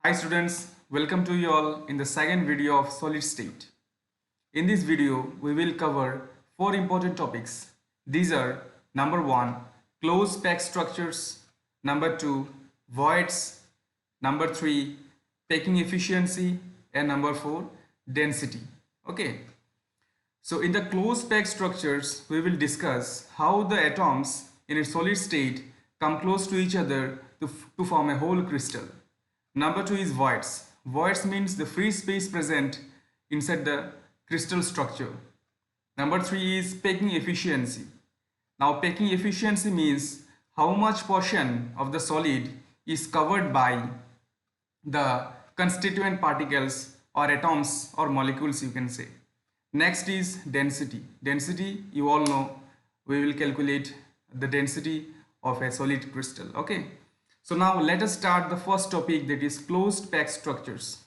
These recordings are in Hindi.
Hi students, welcome to you all in the second video of solid state. In this video, we will cover four important topics. These are number 1, closed packed structures, number 2, voids, number 3, packing efficiency, and number 4, density. Okay. So in the closed packed structures, we will discuss how the atoms in a solid state come close to each other to form a whole crystal. Number 2 is voids. Voids means the free space present inside the crystal structure. Number 3 is packing efficiency. Now packing efficiency means how much portion of the solid is covered by the constituent particles or atoms or molecules, you can say. Next is density. Density, you all know, we will calculate the density of a solid crystal. Okay. So now let us start the first topic, that is closed packed structures.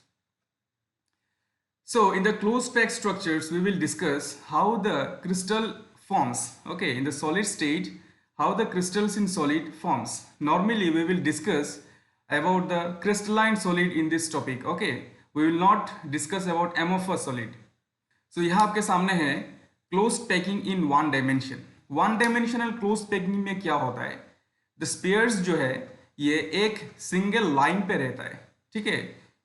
So in the closed packed structures, we will discuss how the crystal forms. Okay, in the solid state, how the crystals in solid forms. Normally we will discuss about the crystalline solid in this topic. Okay, we will not discuss about amorphous solid. So यहाँ आपके सामने है closed packing in one dimension. One dimensional closed packing में क्या होता है? The spheres जो है ये एक सिंगल लाइन पे रहता है, ठीक है.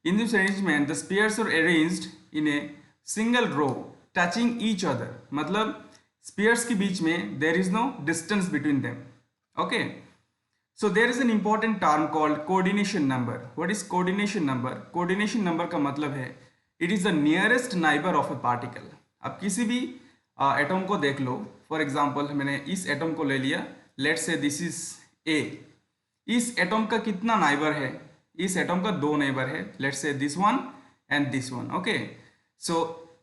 In this arrangement the spheres are arranged in a single row touching each other, मतलब स्फीयर्स के बीच में there is no distance between them. Okay, so there is an important term called coordination number. What is coordination number? Coordination number का मतलब है it is the nearest neighbour of a particle. आप किसी भी एटम को देख लो. फॉर एग्जाम्पल मैंने इस एटम को ले लिया, लेट्स से दिस इज ए. इस एटम का कितना नाइबर है? इस एटम का दो नाइबर है, let's say this one and this one. Okay, so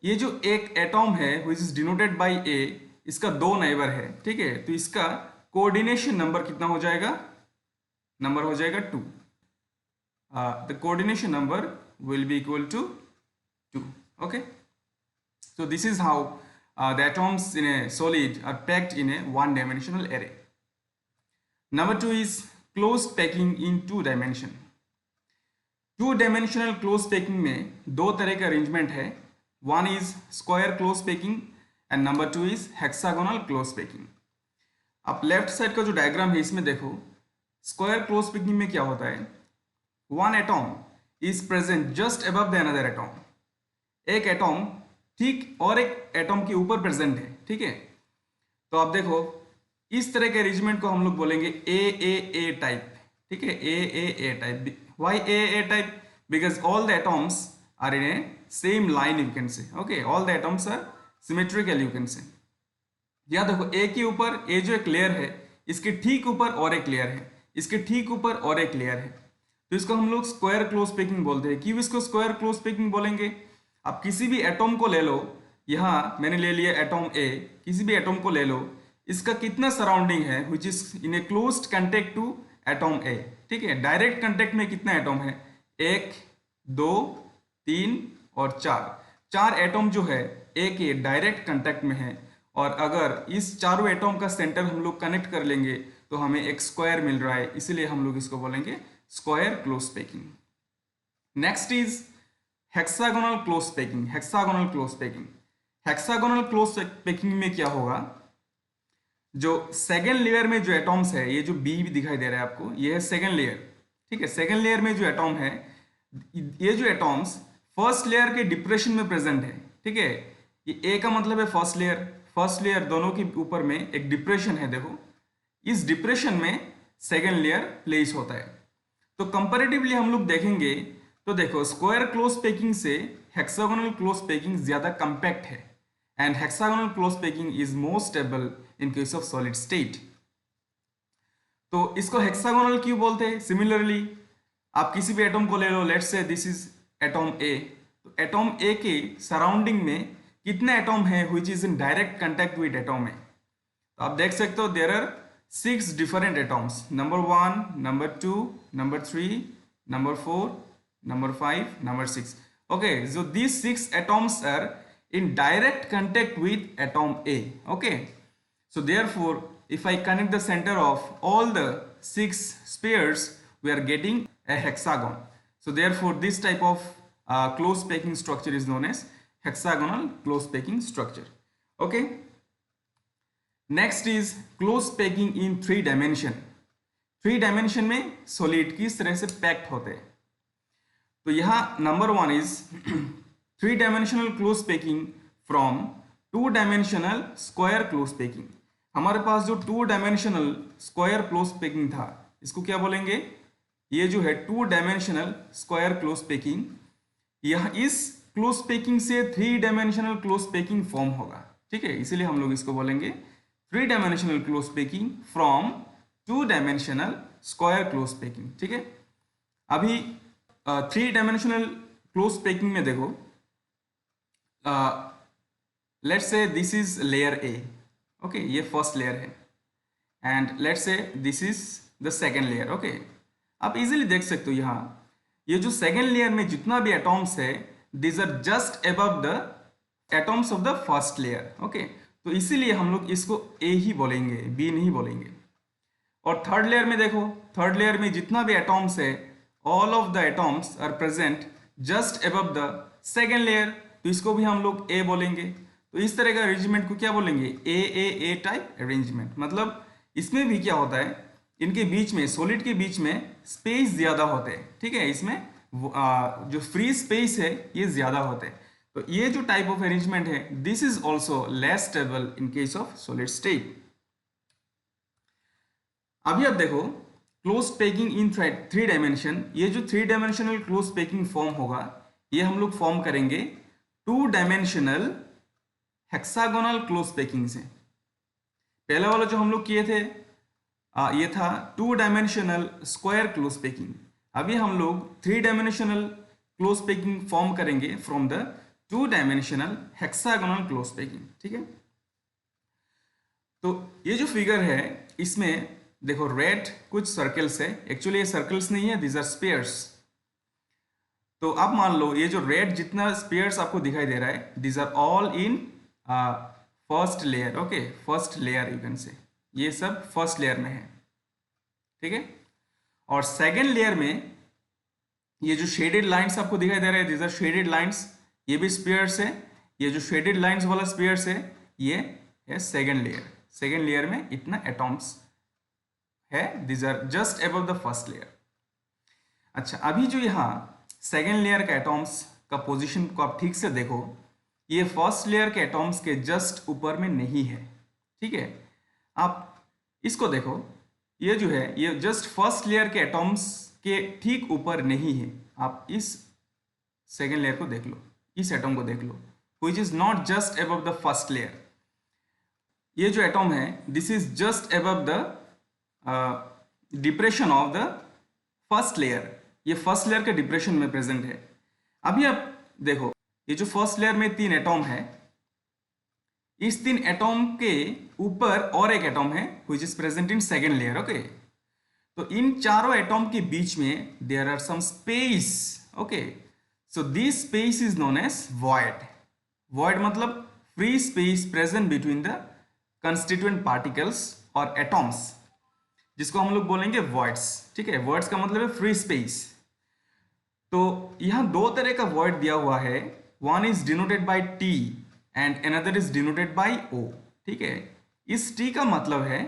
ये जो एक एटम है which is denoted by A, इसका दो नाइबर है, ठीक है. तो इसका कोऑर्डिनेशन नंबर कितना हो जाएगा? नंबर हो जाएगा 2. The coordination number will be equal to 2. Okay, so this is how the atoms in a solid are packed in a one dimensional array. Number 2 is closed packing in two dimension. Two dimensional close packing में दो तरह का अरेंजमेंट है. One is square close packing and number 2 is hexagonal close packing. आप लेफ्ट साइड का जो डायग्राम है इसमें देखो, स्क्वायर क्लोज पैकिंग में क्या होता है? One atom is present just above the another atom. एक एटॉम ठीक और एक एटॉम के ऊपर प्रेजेंट है, ठीक है. तो आप देखो इस तरह के अरेंजमेंट को हम लोग बोलेंगे ए टाइप, ठीक है. A type. Why A type? Because all the atoms are in a same line, you can say. Okay, all the atoms are symmetrical, you can say. या देखो ए के ऊपर ए जो एक लेयर है, इसके ठीक ऊपर और एक लेयर है, इसके ठीक ऊपर और एक लेयर है. तो इसको हम लोग स्क्वायर क्लोज पैकिंग बोलते हैं. क्यों इसको स्क्वायर क्लोज पैकिंग बोलेंगे? आप किसी भी एटॉम को ले लो, यहाँ मैंने ले लिया एटॉम ए, किसी भी एटॉम को ले लो, इसका कितना सराउंडिंग है which is in a closed contact to atom A, ठीक है. डायरेक्ट कंटेक्ट में कितना एटॉम है? 1 2 3 और 4 एटॉम जो है ए के डायरेक्ट कंटेक्ट में है. और अगर इस चारों एटॉम का सेंटर हम लोग कनेक्ट कर लेंगे तो हमें एक स्क्वायर मिल रहा है, इसीलिए हम लोग इसको बोलेंगे square close packing. Next is hexagonal close packing. Hexagonal close packing. Hexagonal close packing में क्या होगा? जो सेकेंड लेयर में जो एटॉम्स है, ये जो बी भी दिखाई दे रहा है आपको, ये है सेकेंड लेयर, ठीक है. सेकेंड लेयर में जो एटॉम है, ये जो एटॉम्स फर्स्ट लेयर के डिप्रेशन में प्रेजेंट है, ठीक है. ये ए का मतलब है फर्स्ट लेयर. फर्स्ट लेयर दोनों के ऊपर में एक डिप्रेशन है, देखो इस डिप्रेशन में सेकेंड लेयर प्लेस होता है. तो कंपैरेटिवली हम लोग देखेंगे तो देखो स्क्वायर क्लोज पैकिंग से हेक्सागोनल क्लोज पैकिंग ज्यादा कंपैक्ट है and hexagonal close packing is more stable in case of solid state. तो इसको हेक्सागोनल क्यों बोलते हैं? सिमिलरली आप किसी भी एटॉम को ले लो, let's say this is atom A. तो एटॉम ए के सराउंडिंग में कितने एटॉम है which is in direct contact with atom A? तो आप देख सकते हो there are 6 different atoms. Number 1, number 2, number 3, number 4, number 5, number 6. Okay, so these 6 atoms are in direct contact with atom A. Okay, so therefore if I connect the center of all the 6 spheres, we are getting a hexagon. So therefore this type of close packing structure is known as hexagonal close packing structure. Okay, next is close packing in 3 dimension. 3 dimension में solid किस तरह से packed होते हैं, तो यहाँ number 1 is 3 dimensional close packing from 2 dimensional square close packing. हमारे पास जो 2 dimensional square close packing था, इसको क्या बोलेंगे, ये जो है 2 dimensional square close packing, यह इस close packing से 3 dimensional close packing फॉर्म होगा. ठीक है, इसीलिए हम लोग इसको बोलेंगे 3 dimensional close packing from 2 dimensional square close packing. ठीक है, अभी 3 dimensional close packing में देखो, let's say this is layer A. okay, ये फर्स्ट लेयर है and let's say this is the second layer. Okay, आप इजीली देख सकते हो यहाँ ये जो सेकेंड लेयर में जितना भी एटॉम्स है, this are just above the atoms of the first layer. Okay, तो इसीलिए हम लोग इसको ए ही बोलेंगे, बी नहीं बोलेंगे. और थर्ड लेयर में देखो, थर्ड लेयर में जितना भी एटॉम्स है, all of the atoms are present just above the second layer, तो इसको भी हम लोग ए बोलेंगे. तो इस तरह का अरेंजमेंट को क्या बोलेंगे, ए टाइप अरेंजमेंट. मतलब इसमें भी क्या होता है, इनके बीच में, सॉलिड के बीच में स्पेस ज्यादा होते हैं. ठीक है, इसमें जो फ्री स्पेस है ये ज्यादा होते हैं. तो ये जो टाइप ऑफ अरेंजमेंट है, this is also less stable in case of solid state. अभी आप देखो क्लोज पैकिंग इन 3 डायमेंशन. ये जो 3 डायमेंशनल क्लोज पैकिंग फॉर्म होगा, ये हम लोग फॉर्म करेंगे 2 डायमेंशनल हेक्सागोनल क्लोज पैकिंग से. पहला वाला जो हम लोग किए थे ये था 2 डायमेंशनल स्क्वायर क्लोज पैकिंग. अभी हम लोग 3 डायमेंशनल क्लोज पैकिंग फॉर्म करेंगे from the 2 dimensional hexagonal close packing. ठीक है, तो ये जो फिगर है इसमें देखो रेड कुछ सर्कल्स है, एक्चुअली ये सर्कल्स नहीं है, दीज आर स्पेयर्स. तो आप मान लो ये जो रेड जितना स्पेयर्स आपको दिखाई दे रहा है, these are all in first layer. Okay, first layer you can say, ये सब फर्स्ट लेयर में है. ठीक है, और सेकेंड लेयर में ये जो शेडेड लाइंस आपको दिखाई दे रहे हैं, दीज आर शेडेड लाइंस, ये भी स्पेयर्स है. ये जो शेडेड लाइंस वाला स्पेयर्स है, ये है सेकेंड लेयर. सेकेंड लेयर में इतना एटॉम्स है, these are just above the first layer. अच्छा, अभी जो यहाँ सेकेंड लेयर का एटॉम्स का पोजीशन को आप ठीक से देखो, ये फर्स्ट लेयर के एटॉम्स के जस्ट ऊपर में नहीं है. ठीक है, आप इसको देखो, ये जो है ये जस्ट फर्स्ट लेयर के एटॉम्स के ठीक ऊपर नहीं है. आप इस सेकेंड लेयर को देख लो, इस एटॉम को देख लो, which is not just above the first layer. ये जो एटॉम है, this is just above the depression of the first layer. ये फर्स्ट लेयर के डिप्रेशन में प्रेजेंट है. अभी आप देखो, ये जो फर्स्ट लेयर में 3 एटॉम है, इस 3 एटॉम के ऊपर और एक एटॉम है which is present in second layer. Okay, तो इन चारों एटॉम के बीच में there are some space. Okay, so this space is known as void. Void मतलब free space present between the constituent particles और एटॉम्स, जिसको हम लोग बोलेंगे वॉइड्स. ठीक है, वॉइड्स का मतलब है फ्री स्पेस. तो यहां 2 तरह का वॉइड दिया हुआ है, one is denoted by T and another is denoted by O. ठीक है, इस टी का मतलब है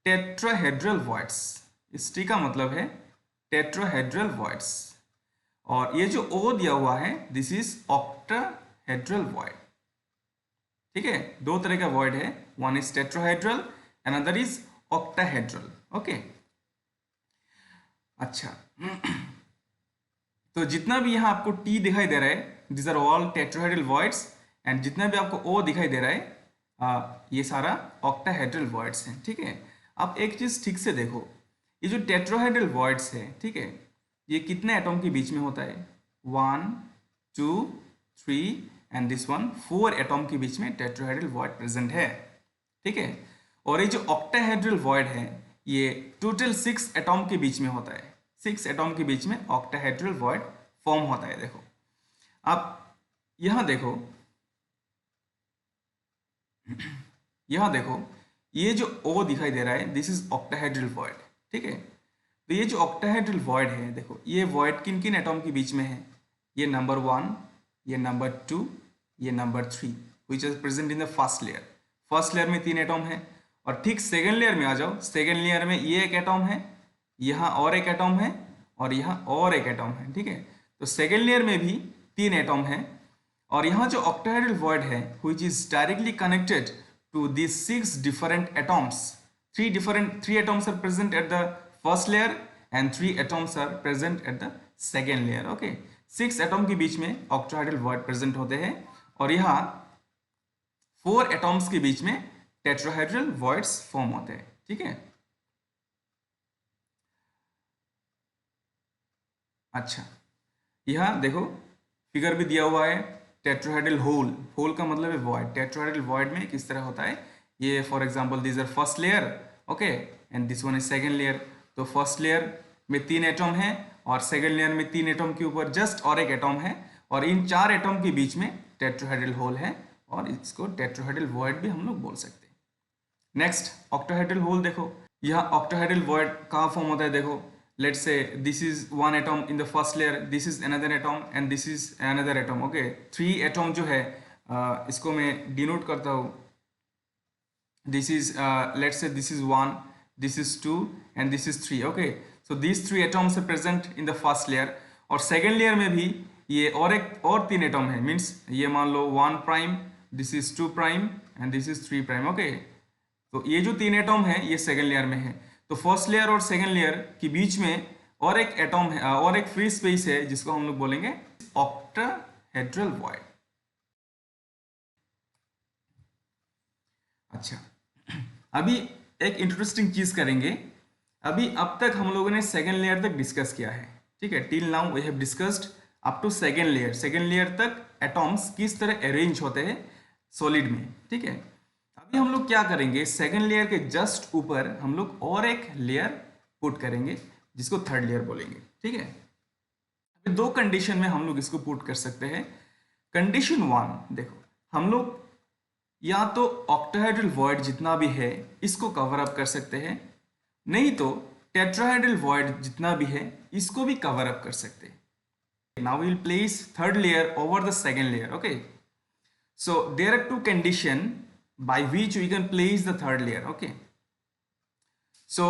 टेट्राहेड्रल वॉइड्स. इस टी का मतलब है टेट्राहेड्रल वॉइड्स. और ये जो ओ दिया हुआ है, दिस इज ऑक्टाहेड्रल वॉइड. ठीक है, 2 तरह का वॉइड है, one is tetrahedral, another is octahedral. Okay, अच्छा, तो जितना भी यहाँ आपको टी दिखाई दे रहा है, this are all tetrahedral voids, and जितना भी आपको ओ दिखाई दे रहा है, ये सारा ऑक्टाहेड्रल वॉइड्स हैं. ठीक है, आप एक चीज ठीक से देखो, ये जो टेट्राहेड्रल वॉइड्स है, ठीक है, ये कितने एटॉम के बीच में होता है, 1 2 3 एंड दिस वन 4 एटॉम के बीच में टेट्राहेड्रल वॉइड प्रेजेंट है. ठीक है, और ये जो ऑक्टाहेड्रल वॉइड है, ये टोटल 6 एटॉम के बीच में होता है. 6 एटॉम के बीच में ऑक्टाहेड्रल वॉइड फॉर्म होता है. देखो, आप यहां देखो, यहां देखो, ये जो O दिखाई दे रहा है, दिस इज ऑक्टाहेड्रल वॉइड. ठीक है, तो ये जो ऑक्टाहेड्रल वॉइड है, देखो ये वॉइड किन किन एटॉम के बीच में है, ये नंबर 1, ये नंबर 2, ये number 3 which is present in the first layer. First layer में 3 एटॉम है, और ठीक सेकेंड लेयर में आ जाओ, सेकेंड लेयर में ये एक एटॉम है, यहाँ और एक एटॉम है, और यहाँ और एक एटॉम है, ठीक है। तो सेकेंड लेयर में भी 3 एटॉम है, और यहाँ जो ऑक्टाहेड्रल वॉइड है which is directly connected to these 6 different atoms, 3 atoms are present at the first layer and 3 atoms are present at the second layer, okay। 6 atom के बीच में ऑक्टाहेड्रल वॉइड प्रेजेंट होते हैं, और यहाँ 4 एटॉम्स के बीच में टेट्राहेड्रल वॉइड्स फॉर्म होते हैं, ठीक है। अच्छा, यहाँ देखो फिगर भी दिया हुआ है, टेट्राहेड्रल होल, होल का मतलब है वॉइड। टेट्राहेड्रल वॉइड में किस तरह होता है, ये for example this are first layer, okay, and this one is second layer. तो फर्स्ट लेयर में 3 एटॉम है, और सेकंड लेयर में 3 एटॉम के ऊपर जस्ट और एक एटॉम है, और इन 4 एटॉम के बीच में टेट्राहेड्रल होल है, और इसको टेट्राहेड्रल वॉइड भी हम लोग बोल सकते हैं। नेक्स्ट ऑक्टाहेड्रल होल देखो, यहाँ ऑक्टाहेड्रल वॉइड कहाँ फॉर्म होता है, देखो let's say this is one atom in the first layer, this is another atom and this is another atom, okay। 3 atom जो है इसको मैं डिनोट करता हूँ, this is let's say this is 1, this is 2 and this is 3, okay। so these 3 atoms are present in the first layer, और second layer में भी ये और 3 atom है, means ये मान लो 1 prime, this is 2 prime and this is 3 prime, okay। तो ये जो 3 एटॉम है ये सेकेंड लेयर में है। तो फर्स्ट लेयर और सेकेंड लेयर के बीच में और एक एटॉम है, और एक फ्री स्पेस है, जिसको हम लोग बोलेंगे ऑक्टाहेड्रल वॉइड। अच्छा, अभी एक इंटरेस्टिंग चीज करेंगे। अभी अब तक हम लोगों ने सेकेंड लेयर तक डिस्कस किया है, ठीक है। Till now we have discussed up to second layer. Second layer तक एटॉम्स किस तरह अरेंज होते हैं सॉलिड में, ठीक है। अभी हम लोग क्या करेंगे, सेकेंड लेयर के जस्ट ऊपर हम लोग और एक लेयर पुट करेंगे, जिसको थर्ड लेयर बोलेंगे, ठीक है। अभी 2 कंडीशन में हम लोग इसको पुट कर सकते हैं। कंडीशन 1 देखो, हम लोग या तो ऑक्टाहेड्रल वॉइड जितना भी है इसको कवर अप कर सकते हैं, नहीं तो टेट्राहेड्रल वॉइड जितना भी है इसको भी कवर अप कर सकते हैं। Now we will place third layer over the second layer, okay. So there are 2 condition by which we can place the third layer, okay। so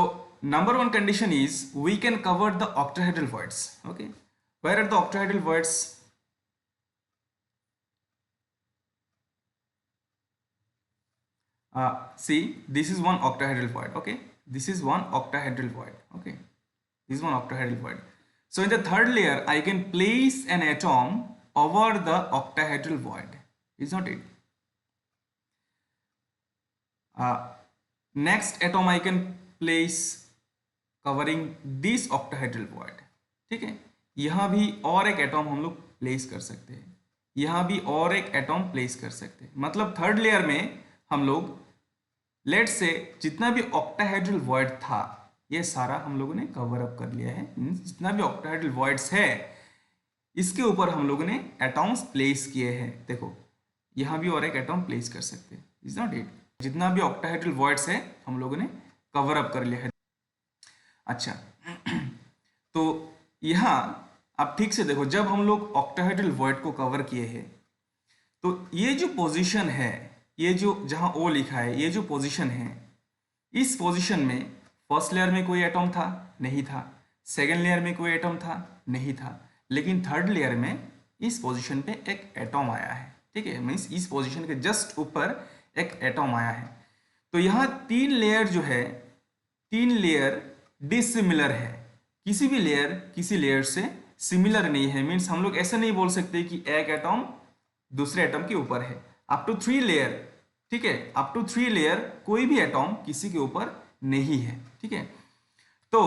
number 1 condition is we can cover the octahedral voids, okay। where are the octahedral voids? See, this is one octahedral void, okay, this is one octahedral void, okay, this is one octahedral void। so in the third layer I can place an atom over the octahedral void, is not it? Next atom I can place covering this octahedral void, ठीक है। यहाँ भी और एक एटॉम हम लोग प्लेस कर सकते हैं, यहाँ भी और एक एटॉम प्लेस कर सकते हैं। मतलब थर्ड लेयर में हम लोग लेट्स से जितना भी ऑक्टाहेड्रल वॉइड था ये सारा हम लोगों ने कवर अप कर लिया है। जितना भी ऑक्टाहेड्रल वॉइड्स है इसके ऊपर हम लोगों ने एटॉम्स प्लेस किए हैं। देखो यहाँ भी और एक एटॉम प्लेस कर सकते हैं, इज नॉट इट। जितना भी ऑक्टाहेड्रल वॉइड्स है हम लोगों ने कवर अप कर लिया है। अच्छा तो यहाँ आप ठीक से देखो, जब हम लोग ऑक्टाहेड्रल वॉइड को कवर किए हैं तो ये जो पोजीशन है, ये जो जहाँ ओ लिखा है, ये जो पोजीशन है, इस पोजीशन में फर्स्ट लेयर में कोई एटॉम था नहीं था, सेकेंड लेयर में कोई एटॉम था नहीं था, लेकिन थर्ड लेयर में इस पोजीशन पे एक एटॉम आया है, ठीक है। मीन्स इस पोजीशन के जस्ट ऊपर एक एटॉम आया है। तो यहाँ 3 लेयर जो है, 3 लेयर डिसिमिलर है, किसी भी लेयर किसी लेयर से सिमिलर नहीं है। मीन्स हम लोग ऐसा नहीं बोल सकते कि एक एटॉम दूसरे एटॉम के ऊपर है। अप टू 3 लेयर, ठीक है, अप टू 3 लेयर कोई भी एटॉम किसी के ऊपर नहीं है, ठीक है। तो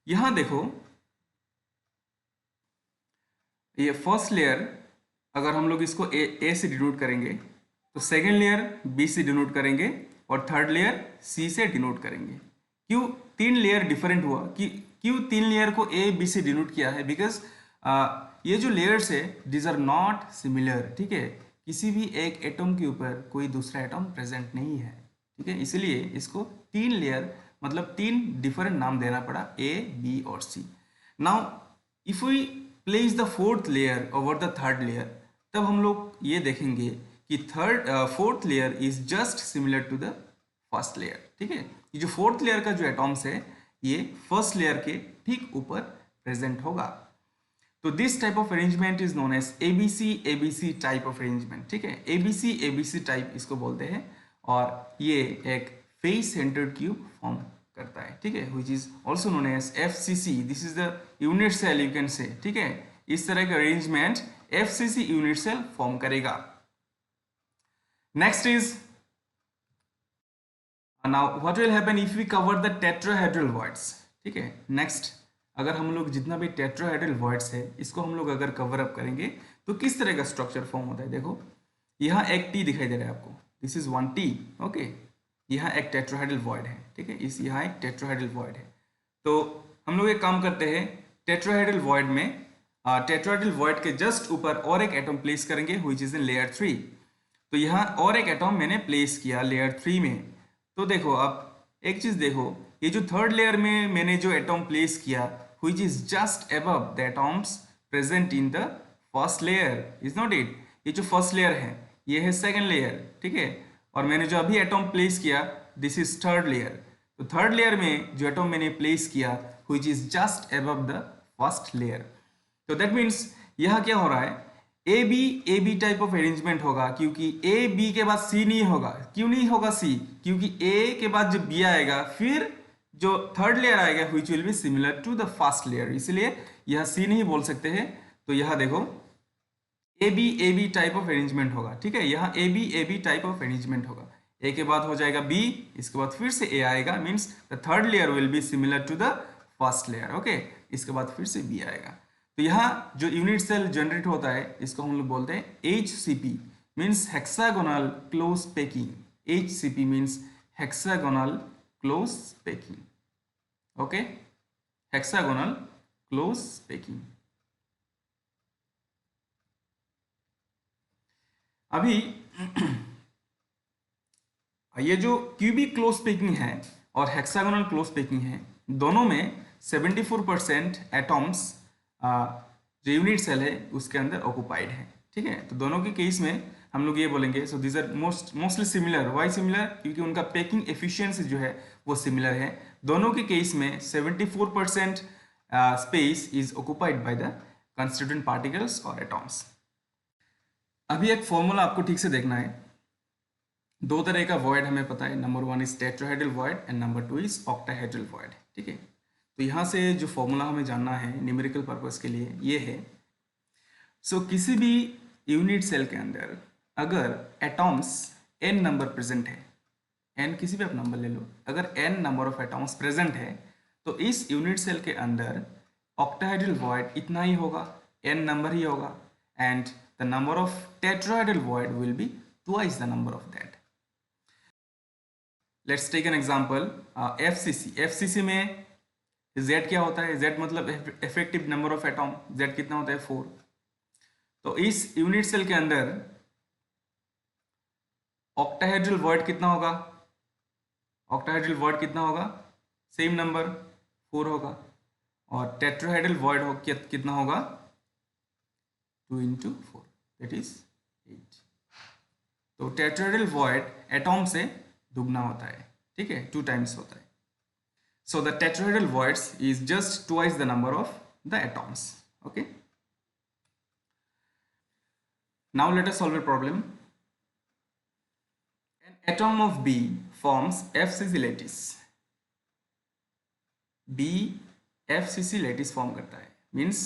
यहां देखो ये फर्स्ट लेयर, अगर हम लोग इसको ए से डिनोट करेंगे तो सेकेंड लेयर बी से डिनोट करेंगे और थर्ड लेयर सी से डिनोट करेंगे। क्यों 3 लेयर डिफरेंट हुआ, कि क्यों 3 लेयर को ए बी से डिनोट किया है? बिकॉज ये जो लेयर्स है दिस आर नॉट सिमिलर, ठीक है। किसी भी एक एटम के ऊपर कोई दूसरा एटम प्रेजेंट नहीं है, ठीक है, इसलिए इसको 3 लेयर मतलब 3 डिफरेंट नाम देना पड़ा, A, B और C. Now if we place the fourth layer over the third layer, तब हम लोग ये देखेंगे कि fourth layer is just similar to the first layer. ठीक है, ये जो फोर्थ लेयर का जो एटॉम्स है ये फर्स्ट लेयर के ठीक ऊपर प्रेजेंट होगा. तो this type of arrangement is known as ABC type of arrangement. ठीक है, एबीसी टाइप इसको बोलते हैं, और ये एक फेस सेंटर्ड क्यूब फॉर्म करता है. ठीक है, which is also known as FCC. This is the unit cell you can say. ठीक है, इस तरह का arrangement FCC unit cell form करेगा. Next is now what will happen if we cover the tetrahedral voids. ठीक है, नेक्स्ट अगर हम लोग जितना भी टेट्राहेड्रल वॉइड्स है इसको हम लोग अगर कवर अप करेंगे तो किस तरह का स्ट्रक्चर फॉर्म होता है. देखो यहाँ एक टी दिखाई दे रहा है आपको, this is one T. Okay, यहाँ एक टेट्राहेड्रल वॉइड है. ठीक है, इस यहाँ एक टेट्राहेड्रल वॉइड है. तो हम लोग एक काम करते हैं, टेट्राहेड्रल वॉइड में टेट्राहेड्रल वॉइड के जस्ट ऊपर और एक एटम प्लेस करेंगे व्हिच इज इन लेयर 3. तो यहाँ और एक एटम मैंने प्लेस किया लेयर 3 में. तो देखो आप एक चीज देखो, ये जो थर्ड लेयर में मैंने जो एटम प्लेस किया which is just above the atoms present in the first layer, is not it. ये जो फर्स्ट लेयर है ये है सेकंड लेयर. ठीक है, और मैंने जो अभी एटम प्लेस किया दिस इज थर्ड लेयर. तो थर्ड लेयर में जो एटम मैंने प्लेस किया which is just above the first layer. तो दैट मीन्स यहाँ क्या हो रहा है, A B type of arrangement होगा, क्योंकि ए बी के बाद सी नहीं होगा. क्यों नहीं होगा सी, क्योंकि ए के बाद जब बी आएगा फिर जो थर्ड लेयर आएगा which will be similar to the first layer, इसलिए यह सी नहीं बोल सकते हैं. तो यह देखो A B type of arrangement होगा. ठीक है, यहाँ A B type of arrangement होगा. ए के बाद हो जाएगा बी, इसके बाद फिर से ए आएगा, means the third layer will be similar to the first layer. Okay, इसके बाद फिर से बी आएगा. तो यहाँ जो यूनिट सेल जनरेट होता है इसको हम लोग बोलते हैं HCP, means hexagonal close packing. HCP means hexagonal close packing. Okay, hexagonal close packing. अभी ये जो क्यूबिक क्लोज पैकिंग है और हेक्सागोनल क्लोज पैकिंग है, दोनों में 74% एटॉम्स जो यूनिट सेल है उसके अंदर ऑक्युपाइड है. ठीक है, तो दोनों के केस में हम लोग ये बोलेंगे so this are mostly similar. Why similar, क्योंकि उनका पैकिंग एफिशिएंसी जो है वो सिमिलर है. दोनों के केस में 74% space is occupied by the constituent particles और एटॉम्स. अभी एक फॉर्मूला आपको ठीक से देखना है. दो तरह का वॉइड हमें पता है, number 1 is tetrahedral void and number 2 is octahedral void. ठीक है, तो यहाँ से जो फॉर्मूला हमें जानना है न्यूमेरिकल पर्पस के लिए ये है. सो किसी भी यूनिट सेल के अंदर अगर एटॉम्स n नंबर प्रेजेंट है, n किसी भी आप नंबर ले लो, अगर n number of atoms present है तो इस यूनिट सेल के अंदर ऑक्टाहेड्रल वॉइड इतना ही होगा, n नंबर ही होगा, and the number of tetrahedral void will be twice the number of that. Let's take an example FCC में Z क्या होता है, Z मतलब effective number of atom, Z कितना होता है 4. तो इस यूनिट सेल के अंदर ऑक्टाहेड्रल वॉइड कितना होगा, ऑक्टाहेड्रल वॉइड कितना होगा, सेम नंबर 4 होगा, और टेट्राहेड्रल वॉइड कितना होगा 2 into 4 दैट इज 8. तो टेट्राहेड्रल वॉइड एटॉम से दुगना होता है. ठीक है, 2 times होता है. So the tetrahedral voids is just twice the number of the atoms. Okay. Now let us solve a problem. An atom of B forms FCC lattice. B FCC lattice form करता है. Means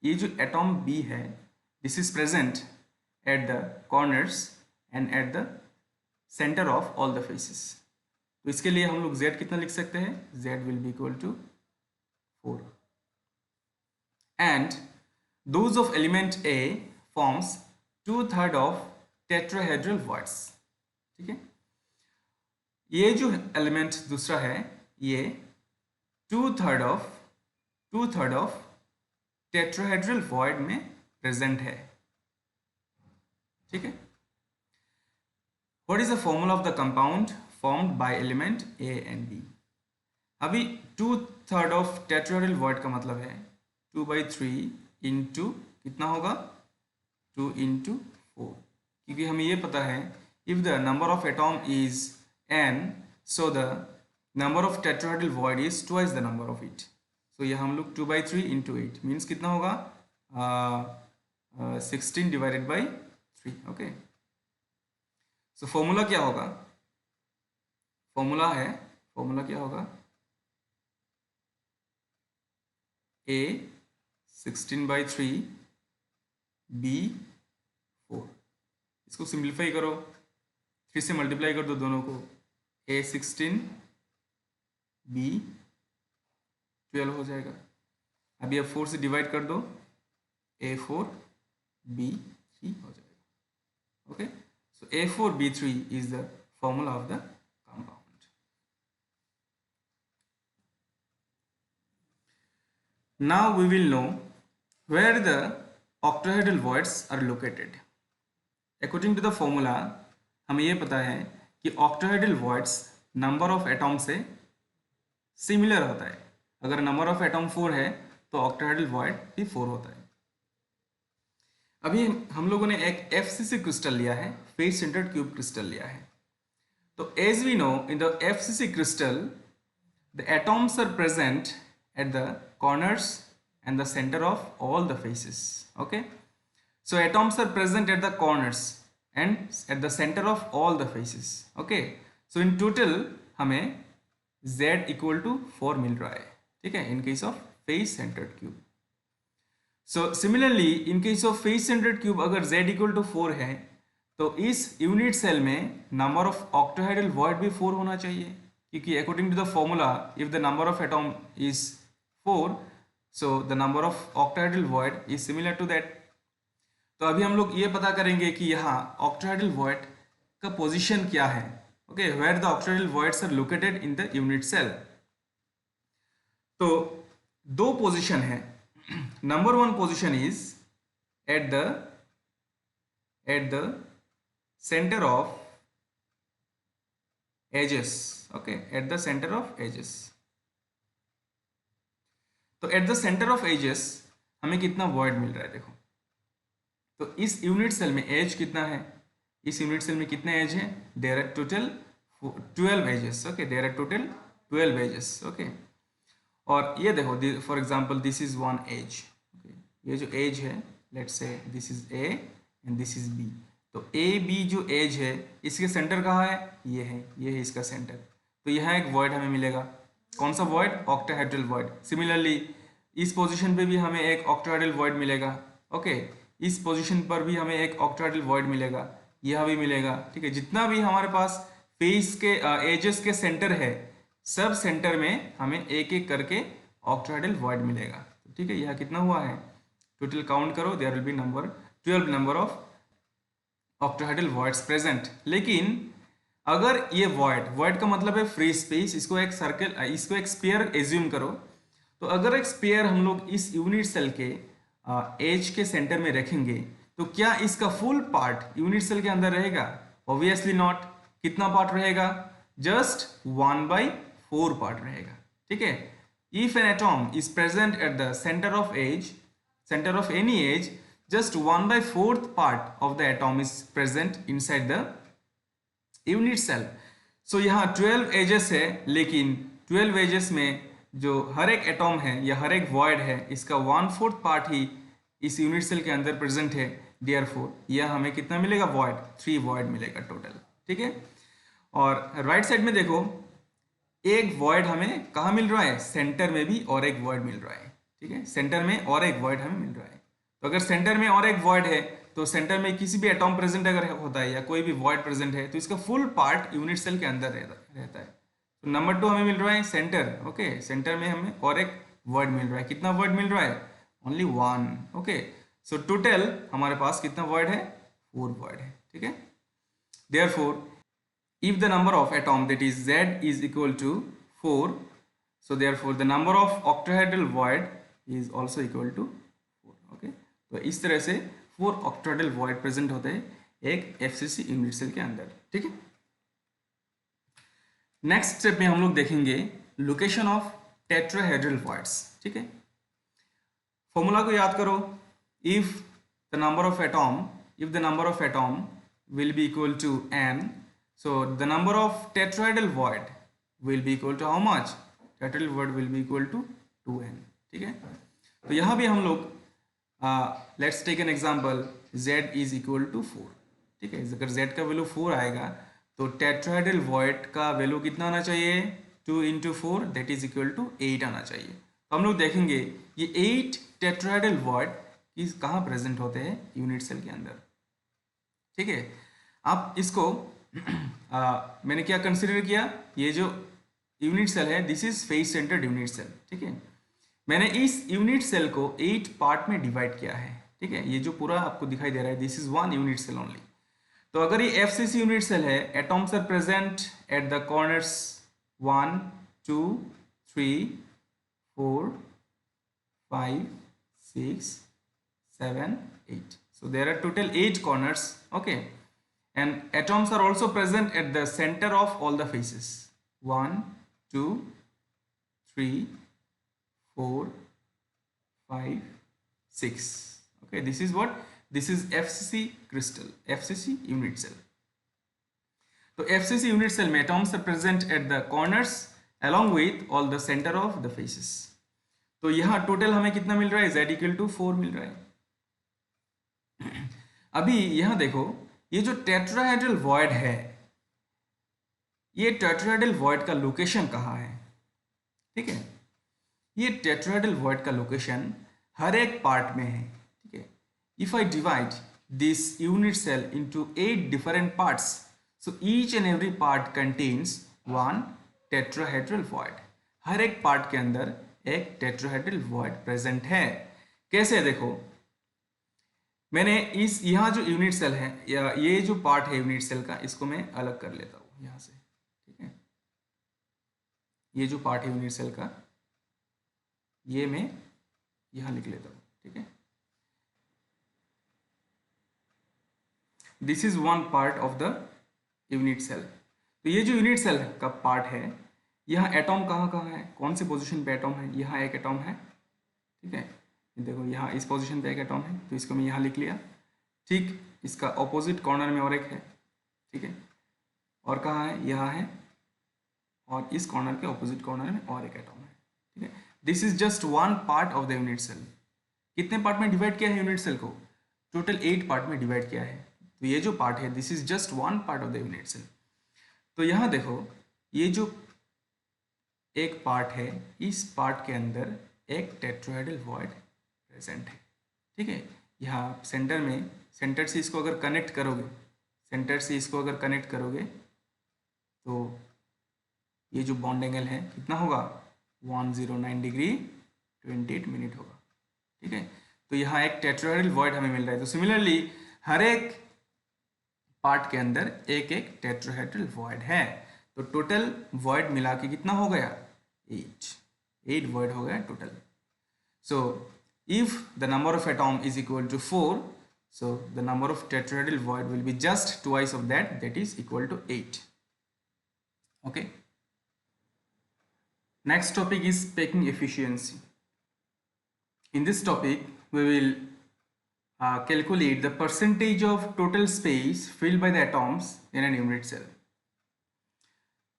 ये जो atom B है, this is present at the corners and at the center of all the faces. तो इसके लिए हम लोग Z कितना लिख सकते हैं, Z will be equal to 4. And those of element A forms 2/3 of tetrahedral voids. ठीक है, ये जो एलिमेंट दूसरा है ये 2/3 ऑफ टेट्राहेड्रल वॉइड में प्रेजेंट है. ठीक है, what is the formula of the compound formed by element A and B. अभी 2/3 ऑफ टेट्राहेड्रल वॉइड का मतलब है 2/3 इंटू कितना होगा 2 इंटू 4, क्योंकि हमें ये पता है if the number of atom is n, so the number of tetrahedral void is twice the number of it. So ये हम लोग 2/3 इंटू 8 मीन्स कितना होगा 16 divided by 3। Okay, so formula क्या होगा, फॉर्मूला क्या होगा a 16/3 b 4। इसको सिंप्लीफाई करो, 3 से मल्टीप्लाई कर दो दोनों को, a 16 b 12 हो जाएगा। अभी अब 4 से डिवाइड कर दो, a 4 b 3 हो जाएगा। Okay, so a 4 b 3 is the formula of the compound. Now we will know where the octahedral voids are located. According to the formula, हमें ये पता है कि octahedral voids number of atom से सिमिलर होता है। अगर नंबर ऑफ एटॉम 4 है तो octahedral void भी 4 होता है। अभी हम लोगों ने एक FCC क्रिस्टल लिया है, फेस सेंटर्ड क्यूब क्रिस्टल लिया है। तो as we know in the FCC crystal the atoms are present at the corners and the center of all the faces. Okay, so atoms are present at the corners and at the center of all the faces. Okay, so in total हमें z equal to 4 मिल रहा है, ठीक है, in case of face centered cube. So similarly in case of face centered cube अगर z equal to 4 है तो इस यूनिट सेल में नंबर ऑफ ऑक्टाहेड्रल वॉइड भी 4 होना चाहिए, क्योंकि according to the formula if the number of atom is 4 so the number of octahedral void is similar to that. तो अभी हम लोग ये पता करेंगे कि यहाँ ऑक्टाहेड्रल वॉइड का पोजीशन क्या है। Okay, where the octahedral voids are located in the unit cell. तो दो पोजीशन है। Number 1 position is at the centre of edges. Okay, at the centre of edges. तो at the centre of edges हमें कितना वॉइड मिल रहा है, देखो। तो इस यूनिट सेल में एज कितना है, इस यूनिट सेल में कितने एज है, there are total 12 edges. Okay, there are total 12 edges. Okay, और ये देखो for example this is 1 edge. ये जो एज है, let's say this is A and this is B. तो ए बी जो एज है इसके सेंटर कहाँ है, ये है इसका सेंटर। तो यहाँ एक वॉइड हमें मिलेगा, कौन सा वॉइड, ऑक्टाहेड्रल वॉइड। सिमिलरली इस पोजीशन पे भी हमें एक ऑक्टाहेड्रल वॉइड मिलेगा। ओके, इस पोजीशन पर भी हमें एक ऑक्टाहेड्रल वॉइड मिलेगा, यह भी मिलेगा। ठीक है, जितना भी हमारे पास फेस के एजेस के सेंटर है सब सेंटर में हमें एक एक करके ऑक्टाहेड्रल वॉइड मिलेगा। ठीक है, यह कितना हुआ है, टोटल काउंट करो, there will be 12 number of octahedral voids present. लेकिन अगर ये वॉइड का मतलब है फ्री स्पेस, इसको एक सर्कल, इसको एक स्फीयर एज्यूम करो। तो अगर एक स्फीयर हम लोग इस यूनिट सेल के एज के सेंटर में रखेंगे तो क्या इसका फुल पार्ट यूनिट सेल के अंदर रहेगा, ऑब्वियसली नॉट। कितना पार्ट रहेगा, जस्ट 1/4 पार्ट रहेगा। ठीक है, if an atom is present at the centre of any edge, just 1/4 part of the atom is present inside the unit cell. So यहाँ 12 एजेस है, लेकिन 12 एजेस में जो हर एक एटॉम है या हर एक वॉइड है इसका 1/4 पार्ट ही इस यूनिट सेल के अंदर प्रेजेंट है। देयरफॉर यह हमें कितना मिलेगा, वॉइड 3 वॉइड मिलेगा टोटल। ठीक है, और राइट साइड में देखो एक वॉइड हमें कहाँ मिल रहा है, सेंटर में भी और एक वॉइड मिल रहा है। ठीक है, सेंटर में और एक वॉइड हमें मिल रहा है। तो अगर सेंटर में और एक वॉइड है तो सेंटर में किसी भी एटॉम प्रेजेंट अगर होता है या कोई भी वॉइड प्रेजेंट है तो इसका फुल पार्ट यूनिट सेल के अंदर रहता है। तो नंबर 2 हमें मिल रहा है सेंटर। ओके, सेंटर में हमें और एक वॉइड मिल रहा है। कितना वॉइड मिल रहा है, ओनली 1। ओके, सो टोटल हमारे पास कितना वॉइड है, 4 वॉइड है। ठीक है, therefore if the number of atom that is z is equal to 4, so therefore the number of octahedral void is also equal to 4। Okay, तो इस तरह से 4 ऑक्टाहेड्रल वॉइड प्रेजेंट होते हैं एक FCC यूनिट सेल के अंदर। ठीक है, नेक्स्ट स्टेप में हम लोग देखेंगे लोकेशन ऑफ टेट्राहेड्रल वॉइड्स, ठीक है। फॉर्मूला को याद करो, if the number of atom will be equal to n, so the number of tetrahedral void will be equal to how much? Tetrahedral void will be equal to 2n, ठीक है। तो यहाँ भी हम लोग let's take an example, z is equal to 4, ठीक है। अगर z का वैल्यू 4 आएगा तो टेट्राहेड्रल वॉइड का वैल्यू कितना आना चाहिए? 2 into 4 that is equal to 8 आना चाहिए। तो हम लोग देखेंगे ये 8 टेट्राहेड्रल वॉइड कहाँ प्रेजेंट होते हैं? यूनिट सेल के अंदर, ठीक है। आप इसको मैंने क्या कंसिडर किया, ये जो यूनिट सेल है this is face centred unit cell, ठीक है। मैंने इस यूनिट सेल को 8 पार्ट में डिवाइड किया है, ठीक है। ये जो पूरा आपको दिखाई दे रहा है this is 1 unit cell only. तो अगर ये एफसीसी यूनिट सेल है, atoms are present at the corners 1 2 3 4 5 6 7 8, so there are total 8 corners, okay, and atoms are also present at the center of all the faces 1 2 3 4 5 6, okay. This is what, this is FCC crystal, FCC unit cell. तो FCC unit cell में atoms are present at the corners along with all the center of the faces. तो यहाँ टोटल हमें कितना मिल रहा है? Z equal to 4 मिल रहा है। अभी यहाँ देखो, ये जो टेट्राहेड्रल वॉइड है, ये टेट्राहेड्रल वॉइड का लोकेशन कहाँ है? ठीक है, ये टेट्राहेड्रल वॉइड का लोकेशन हर एक पार्ट में है, ठीक है। If I divide this unit cell into 8 different parts, so each and every part contains 1 tetrahedral void. हर एक पार्ट के अंदर एक टेट्राहेड्रल वॉइड प्रेजेंट है। कैसे? देखो, मैंने इस यहाँ जो यूनिट सेल है या ये जो पार्ट है यूनिट सेल का, इसको मैं अलग कर लेता हूँ यहाँ से, ठीक है। ये जो पार्ट है यूनिट सेल का, ये मैं यहाँ लिख लेता हूँ, ठीक है। This is one part of the unit cell. तो ये जो यूनिट सेल का पार्ट है, यहाँ एटॉम कहाँ कहाँ है, कौन सी पोजीशन पे एटॉम है? यहाँ एक एटॉम है, ठीक है। देखो यहाँ इस पोजीशन पे एक एटॉम है, तो इसको मैं यहाँ लिख लिया। ठीक इसका ऑपोजिट कॉर्नर में और एक है, ठीक है। और कहाँ है? यहाँ है, और इस कॉर्नर के ऑपोजिट कॉर्नर में और एक एटॉम है, ठीक है। This is just one part of the unit cell. कितने पार्ट में डिवाइड किया है यूनिट सेल को? टोटल 8 पार्ट में डिवाइड किया है। तो ये जो पार्ट है this is just one part of the unit cell. तो यहाँ देखो, ये जो एक पार्ट है, इस पार्ट के अंदर एक टेट्राहेड्रल वॉइड प्रेजेंट है, ठीक है। यहाँ सेंटर में, सेंटर से इसको अगर कनेक्ट करोगे, सेंटर से इसको अगर कनेक्ट करोगे तो ये जो बॉन्ड एंगल है कितना होगा? 109 डिग्री 28 मिनट होगा, ठीक है। तो यहाँ एक टेट्राहेड्रल वॉइड हमें मिल रहा है। तो सिमिलरली हर एक पार्ट के अंदर एक एक टेट्राहेड्रल वॉइड है। तो टोटल वॉइड मिला के कितना हो गया? 8 वॉइड हो गया total. So if the number of atom is equal to 4, so the number of tetrahedral void will be just twice of that, that is equal to 8. Okay. Next topic is packing efficiency. In this topic, we will calculate the percentage of total space filled by the atoms in an unit cell.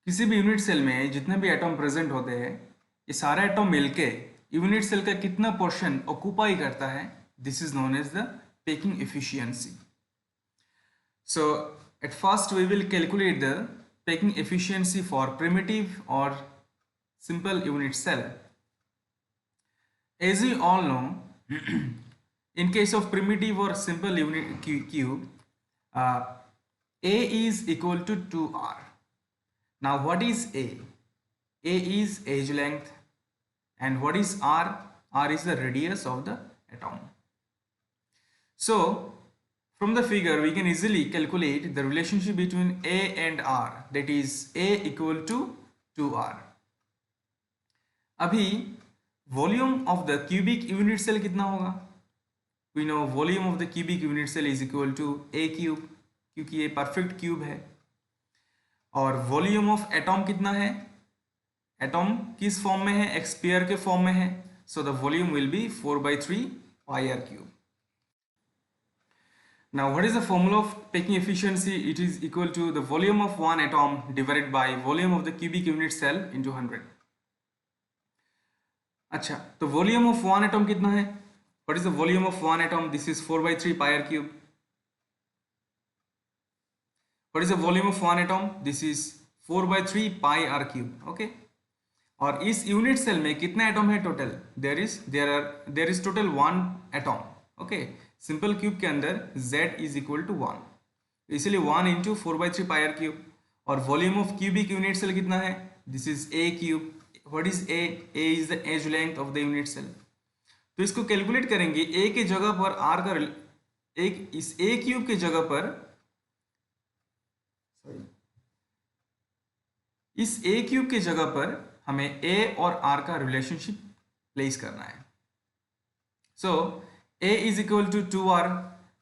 किसी भी यूनिट सेल में जितने भी एटॉम प्रेजेंट होते हैं, ये सारा एटॉम मिलके यूनिट सेल का कितना पोर्शन ऑक्यूपाई करता है, this is known as the packing efficiency. So at first we will calculate the packing efficiency for primitive और simple unit cell. As you all know, in case of primitive or simple unit cube, A is equal to 2R. Now what is A? A is edge length, and what is R? R is the radius of the atom. So from the figure we can easily calculate the relationship between A and R, that is A equal to 2R. अभी volume of the cubic unit cell कितना होगा? We know volume of the cubic unit cell is equal to A cube, क्योंकि ये perfect cube है। और वॉल्यूम ऑफ एटॉम कितना है? एटॉम किस फॉर्म में है, एक स्फीयर के फॉर्म में है, so the volume will be 4/3 pi r cube. Now what is the formula of packing efficiency? It is equal to the volume of one atom divided by volume of the cubic unit cell into 100. अच्छा, तो वॉल्यूम ऑफ वन एटम कितना है? What is the volume of one atom? This is 4/3 pi r cube. What is the volume of one atom? This is 4/3 pi r cube. Okay. और इस यूनिट सेल में कितने एटम है total? There is total 1 atom. Okay, simple cube के अंदर z इज इक्वल टू 1, इसलिए 1 इंटू 4/3 pi r cube. और volume of cubic unit cell कितना है? This is a cube. What is a? a is the edge length of the unit cell. तो इसको कैलकुलेट करेंगे. a के जगह पर r का एक इस a क्यूब के जगह पर इस a क्यूब के जगह पर हमें a और r का रिलेशनशिप प्लेस करना है. So a is equal to 2r.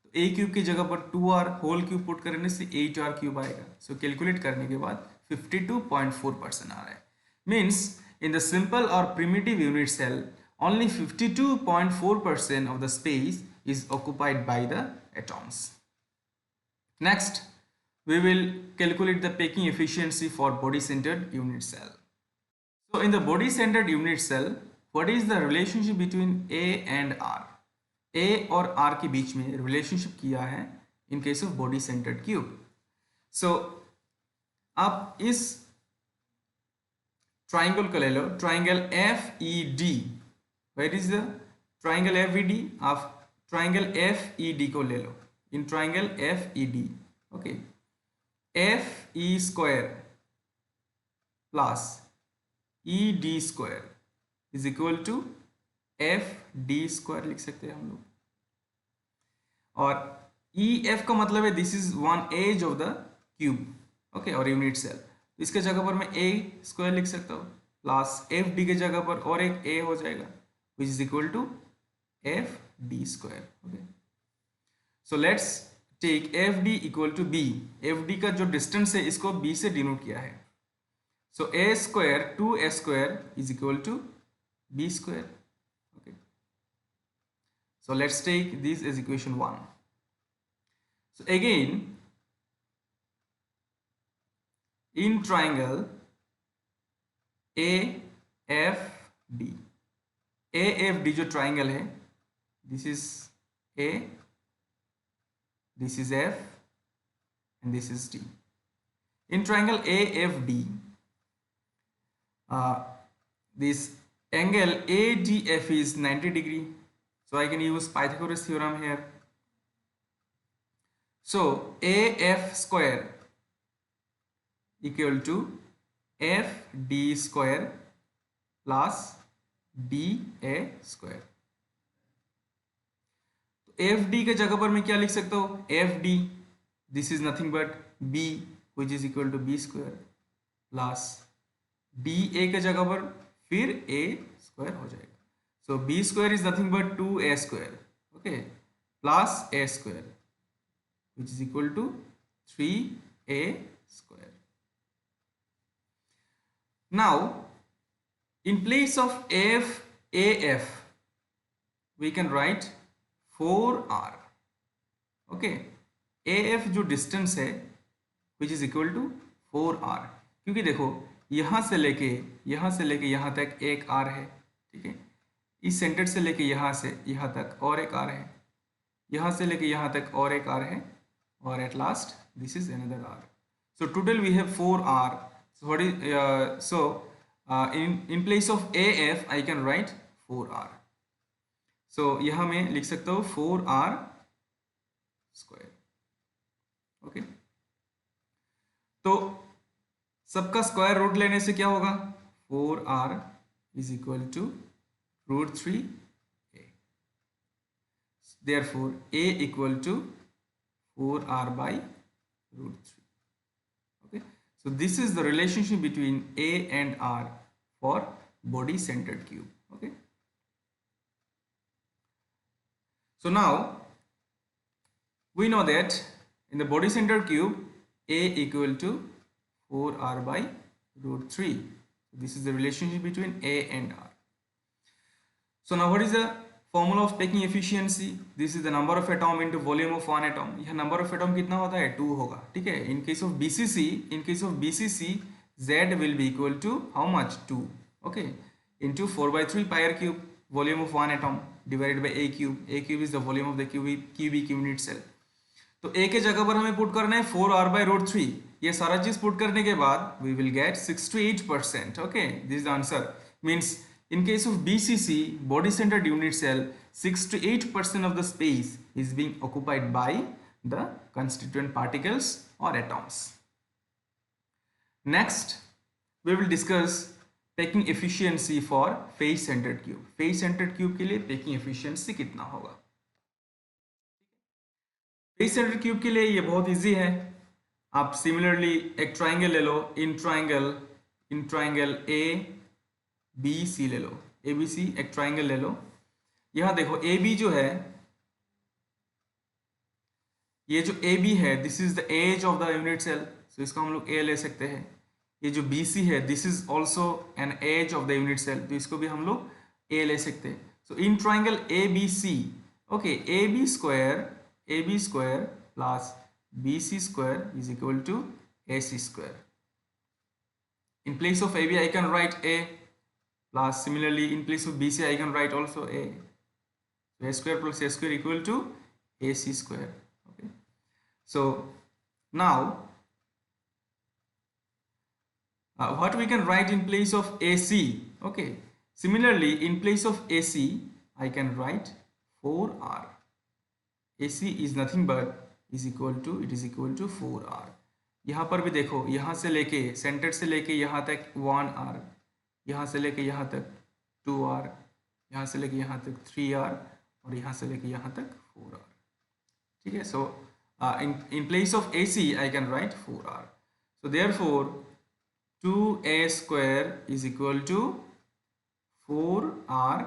तो a क्यूब की जगह पर 2r होल क्यूब पुट करने से 8r क्यूब आएगा. सो कैलकुलेट करने के बाद 52.4% आ रहा है. मीन्स इन द सिंपल और primitive unit cell only 52.4% of the space is occupied by the atoms. Next, we will calculate the packing efficiency for body-centered unit cell. So in the body-centered unit cell, what is the relationship between A and R? A और R के बीच में relationship किया है in case of body-centered cube. So आप इस triangle को ले लो, triangle FED. Where is the triangle FED? आप triangle FED को ले लो. In triangle FED, okay, FE square plus ED square is equal to FD square लिख सकते हैं हम लोग. और EF का मतलब है this is one edge of the cube, okay, और यूनिट सेल. इसके जगह पर मैं A स्क्वायर लिख सकता हूँ प्लस FD के जगह पर और एक A हो जाएगा which is equal to FD square. Okay, so let's take FD equal to B. FD का जो डिस्टेंस है इसको B से डिनोट किया है. So A square 2A square is equal to B square. Okay, so let's take this as equation 1. So again in triangle AFD, AFD जो ट्राइंगल है, this is A, this is F and this is D. In triangle AFD, this angle ADF is 90 degree. So I can use Pythagoras theorem here. So AF square equal to FD square plus DA square. FD के जगह पर मैं क्या लिख सकता हूँ? FD this is nothing but B which is equal to B square plus DA के जगह पर फिर A स्क्वायर हो जाएगा. So B square is nothing but 2A square, okay, plus A square which is equal to 3A square. Now in place of AF we can write 4R. okay, AF जो डिस्टेंस है which is equal to 4R, क्योंकि देखो यहाँ से लेके यहाँ तक एक R है, ठीक है, इस सेंटर से लेके यहाँ से यहाँ तक और एक R है, यहाँ से लेके यहाँ तक और एक R है, और at last this is another R. So total we have 4R. So what is in place of AF I can write 4R. So यहाँ मैं लिख सकता हूँ 4R स्क्वायर. ओके, तो सबका स्क्वायर रूट लेने से क्या होगा? 4R is equal to √3A. Therefore A equal to 4R by √3. Okay, so this is the relationship between A and R for body centered cube. Okay, so now we know that in the body centered cube A equal to 4R by √3. This is the relationship between A and R. So now what is the formula of packing efficiency? This is the number of atom into volume of one atom. यह number of atom कितना होता है? 2 होगा, ठीक है. In case of BCC, Z will be equal to how much? 2. Okay. Into 4/3 pi r cube volume of one atom divided by A cube. A cube is the volume of the cubic unit cell. तो A के जगह पर हमें पुट करना है 4r/√3. ये सारा चीज पुट करने के बाद we will get 6 to 8%. Okay, this is the answer. Means in case of BCC, body centered unit cell, 6 to 8% of the space is being occupied by the constituent particles or atoms. Next, we will discuss packing efficiency for face centered cube. Face centered cube के लिए packing efficiency कितना होगा? फेस सेंटर क्यूब के लिए ये बहुत इजी है. आप सिमिलरली एक ट्राइंगल ले लो. इन ट्राइंगल ए बी सी ले लो. ए बी सी एक ट्राइंगल ले लो. यहां देखो ए बी जो है, ये जो ए बी है, this is the edge of the unit cell. So इसको हम लोग ए ले सकते हैं. ये जो बी सी है, this is also an edge of the unit cell. तो इसको भी हम लोग ए ले सकते हैं. So in triangle A B C, okay, A B square plus B C square is equal to A C square. In place of AB, I can write A, plus similarly in place of BC, I can write also A. So A square plus A square equal to AC square. Okay. So now, what we can write in place of AC? Okay. Similarly, in place of AC, I can write 4R. AC is nothing but it is equal to 4R. यहाँ पर भी देखो, यहाँ से लेके सेंटर से लेके यहाँ तक 1R, यहाँ से लेके यहाँ तक 2R, यहाँ से लेके यहाँ तक 3R और यहाँ से लेके यहाँ तक 4R. ठीक है. सो in place of AC I can write 4R. So therefore 2A square is equal to 4R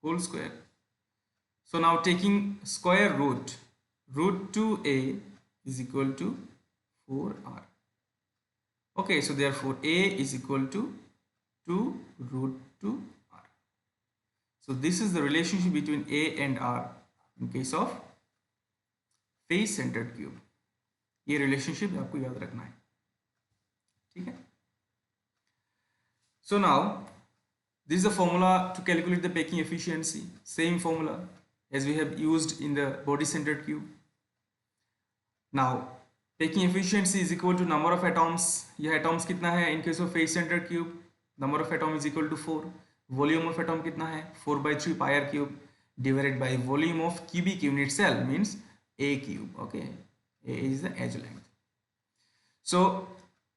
whole square. So now taking square root 2A is equal to 4R. Okay, so therefore A is equal to 2 root 2R. So this is the relationship between A and R in case of face centered cube. ये relationship आपको याद रखना है. ठीक है. So now this is the formula to calculate the packing efficiency. Same formula as we have used in the body centered cube. Now packing efficiency is equal to number of atoms. यह atoms कितना है in case of face centered cube? Number of atom is equal to 4. Volume of atom कितना है? 4/3 pi r cube divided by volume of cubic unit cell means A cube. Okay, A is the edge length. So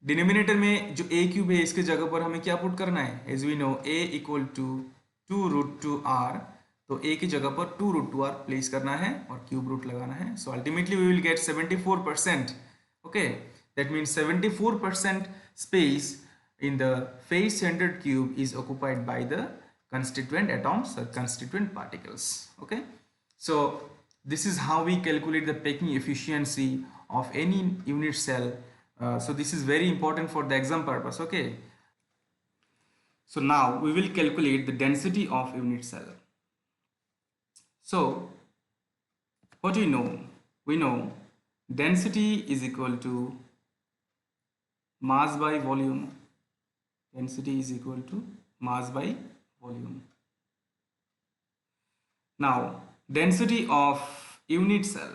denominator में जो A क्यूब है इसके जगह पर हमें क्या पुट करना है? As we know A equal to 2 root 2R, तो A की जगह पर 2 रूट 2R प्लेस करना है और क्यूब रूट लगाना है. So ultimately we will get 74%. Okay, that means 74% space in the face centered cube is occupied by the constituent atoms or constituent particles. Okay, so this is how we calculate the packing efficiency of any unit cell. So this is very important for the exam purpose. Okay, so now we will calculate the density of unit cell. So what do we know? We know density is equal to mass by volume. Density is equal to mass by volume. Now density of unit cell.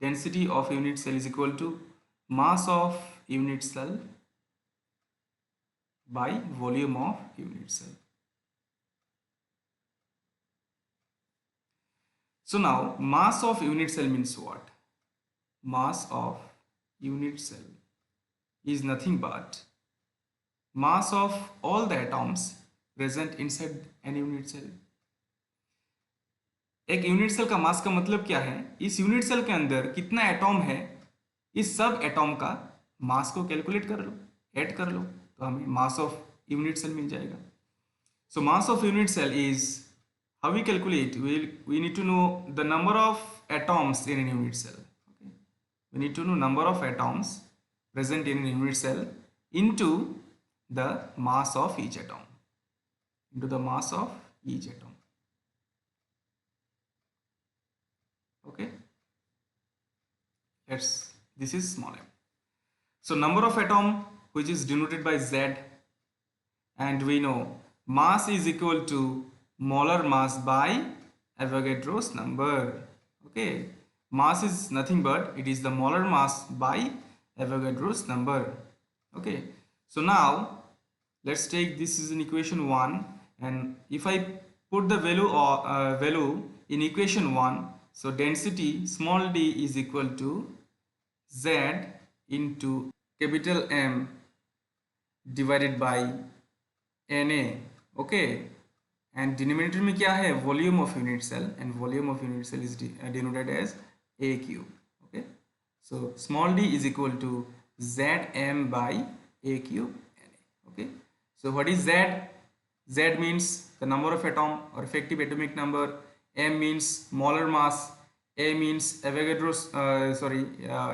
Density of unit cell is equal to mass of unit cell by volume of unit cell. So now mass of unit cell means what? Mass of unit cell is nothing but mass of all the atoms present inside an unit cell. एक यूनिट सेल का मास का मतलब क्या है? इस यूनिट सेल के अंदर कितना एटॉम है, इस सब एटॉम का मास को कैलकुलेट कर लो, ऐड कर लो, तो हमें मास ऑफ यूनिट सेल मिल जाएगा. So mass of unit cell is how we calculate. We need to know the number of atoms in an unit cell. We need to know number of atoms present in a unit cell into the mass of each atom, into the mass of each atom. Okay, this is small m. So number of atom, which is denoted by Z, and we know mass is equal to molar mass by Avogadro's number. Okay, mass is nothing but it is the molar mass by Avogadro's number. Okay, so now let's take this is in equation 1, and if I put the value in equation 1, so density small d is equal to Z into capital M divided by Na. Okay, and denominator में क्या है, volume of unit cell, and volume of unit cell is denoted as A cube. Okay, so small d is equal to Zm by A cube Na. Okay, so what is Z? Z means the number of atom or effective atomic number, M means molar mass, A means Avogadro's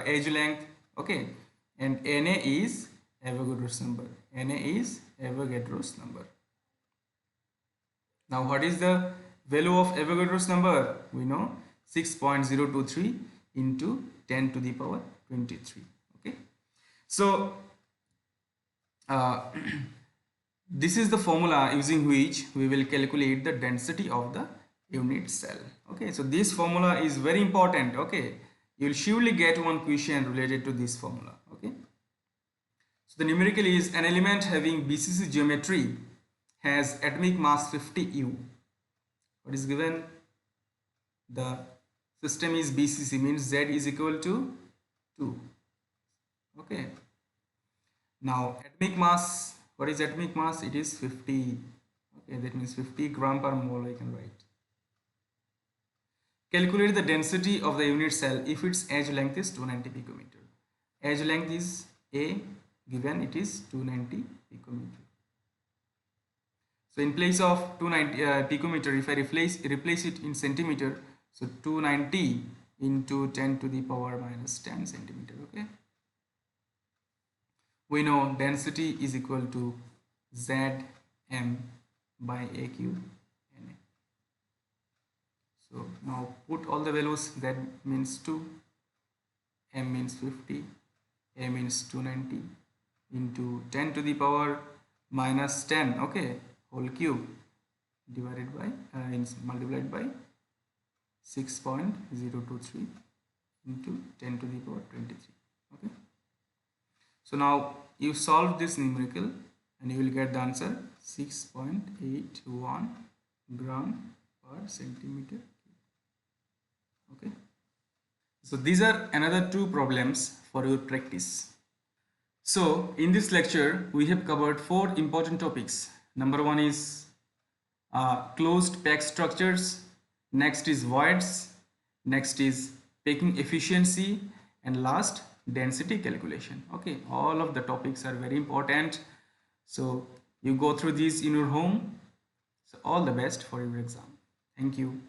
edge length. Okay, and Na is Avogadro's number. Na is Avogadro's number. Now what is the value of Avogadro's number? We know 6.023 into 10 to the power 23. Okay, so this is the formula using which we will calculate the density of the unit cell. Okay, so this formula is very important. Okay, you will surely get one question related to this formula. Okay, so the numerical is an element having BCC geometry has atomic mass 50 U. What is given? The system is BCC, means Z is equal to 2. Okay, now atomic mass, what is atomic mass? It is 50. Okay, that means 50 gram per mole I can write. Calculate the density of the unit cell if its edge length is 290 picometer. Edge length is A, given it is 290 picometer. So in place of 290 picometer, if I replace it in centimeter, so 290 into 10 to the power minus 10 centimeter. Okay, we know density is equal to Zm by A cube Na. So now put all the values. Z means 2, M means 50, A means 290 into 10 to the power minus 10. Okay, whole cube divided by multiplied by 6.023 into 10 to the power 23. Okay, so now you solve this numerical and you will get the answer 6.81 gram per centimeter. Okay, so these are another 2 problems for your practice. So in this lecture we have covered 4 important topics. Number 1 is closed pack structures, next is voids, next is packing efficiency, and last density calculation. Okay, all of the topics are very important, so you go through these in your home. So all the best for your exam. Thank you.